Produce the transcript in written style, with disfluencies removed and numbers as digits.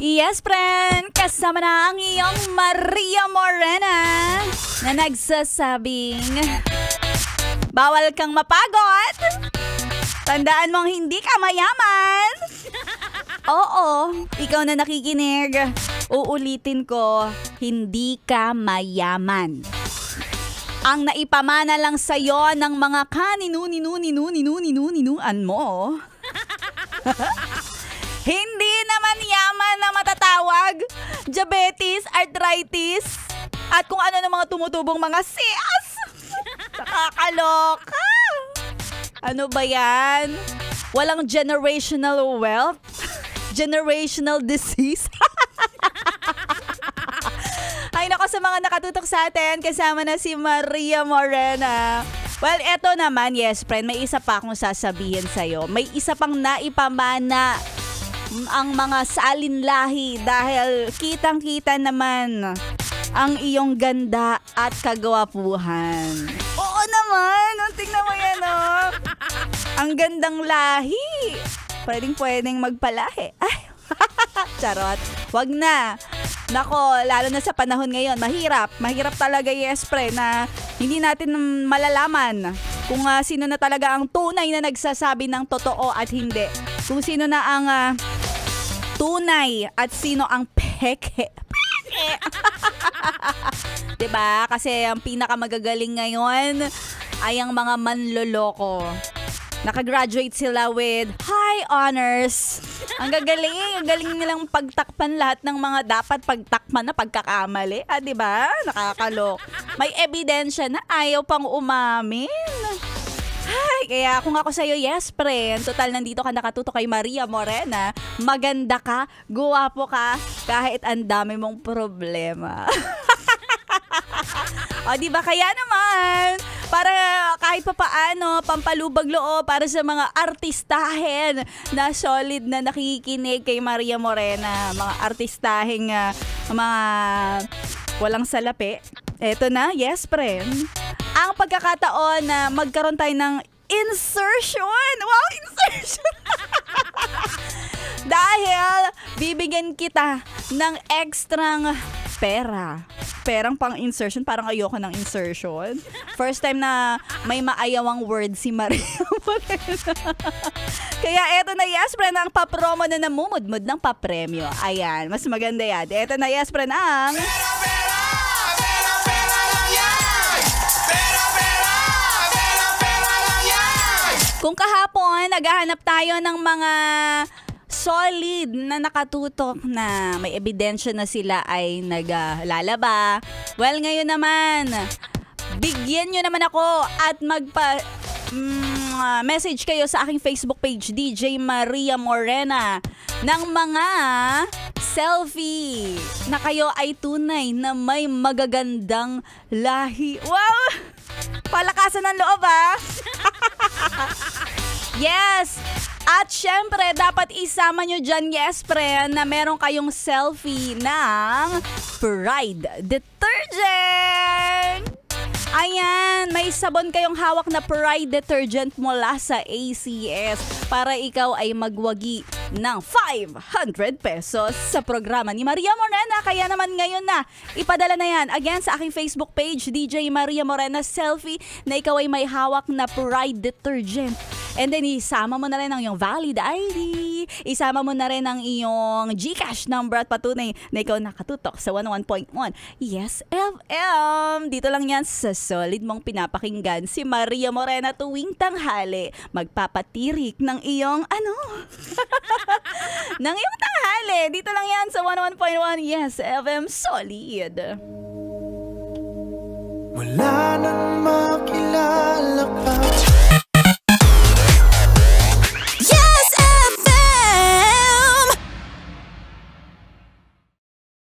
Yes, friend! Kasama na ang iyong Maria Morena na nagsasabing, bawal kang mapagod. Tandaan mong hindi ka mayaman. Oo, ikaw na nakikinig. Uulitin ko, hindi ka mayaman. Ang naipamana lang sa'yo ng mga kaninu-ninu-ninu-ninu-ninu-ninuan mo. Hindi naman yaman na matatawag. Diabetes, arthritis, at kung ano ng mga tumutubong mga siyas. Nakakaloka. Ano ba yan? Walang generational wealth? Generational disease? Ay nako, sa mga nakatutok sa atin, kasama na si Maria Morena. Well, eto naman, yes friend, may isa pa akong sasabihin sa'yo. May isa pang naipamana ang mga salinlahi dahil kitang-kita naman ang iyong ganda at kagwapuhan. Oo naman, tingnan mo yan, oh. Ang gandang lahi. Pwedeng magpalahi. Ay, charot. Wag na. Nako, lalo na sa panahon ngayon, mahirap. Mahirap talaga, yes, pre, na hindi natin malalaman kung sino na talaga ang tunay na nagsasabi ng totoo at hindi. Kung sino na ang tunay at sino ang peke. Diba? Kasi ang pinakamagagaling ngayon ay ang mga manloloko. Nakagraduate sila with high honors. Ang galing nilang pagtakpan lahat ng mga dapat pagtakpan na pagkakamali. Diba? Nakakalok. May ebidensya na ayaw pang umamin. Ay, kaya kung ako sa'yo, yes, friend. Total, nandito ka nakatuto kay Maria Morena. Maganda ka, guwapo ka, kahit ang dami mong problema. O, diba? Kaya naman, para kahit pa paano, pampalubag loob para sa mga artistahin na solid na nakikinig kay Maria Morena. Mga artistahing mga walang salapi. Eto na, yes, friend. Ang pagkakataon na magkaroon tayo ng insertion. Wow, insertion! Dahil bibigyan kita ng ekstrang pera. Perang pang insertion, parang ayoko ng insertion. First time na may maayawang word si Maria Morena. Kaya eto na, yes, friend, ang papromo na namumudmud ng papremyo. Ayan, mas maganda yan. Eto na, yes, friend, ang kung kahapon, naghahanap tayo ng mga solid na nakatutok na may ebidensya na sila ay naglalaba. Well, ngayon naman, bigyan nyo naman ako at message kayo sa aking Facebook page, DJ Maria Morena, ng mga selfie na kayo ay tunay na may magagandang lahi. Wow! Palakasan ng loob, ah! Yes! At syempre, dapat isama nyo dyan, yes, friend, na meron kayong selfie ng Pride Detergent! Ayan, may sabon kayong hawak na Pride Detergent mula sa ACS para ikaw ay magwagi ng 500 pesos sa programa ni Maria Morena. Kaya naman ngayon na, ipadala na yan. Again, sa aking Facebook page, DJ Maria Morena Selfie, na ikaw ay may hawak na Pride Detergent. And then, isama mo na rin ang iyong valid ID. Isama mo na rin ang iyong GCash number at patunay na ikaw nakatutok sa 101.1 Yes FM. Dito lang yan sa solid mong pinapakinggan si Maria Morena tuwing tanghali. Magpapatirik ng iyong ng iyong tanghali. Dito lang yan sa 101.1 Yes FM Solid. Wala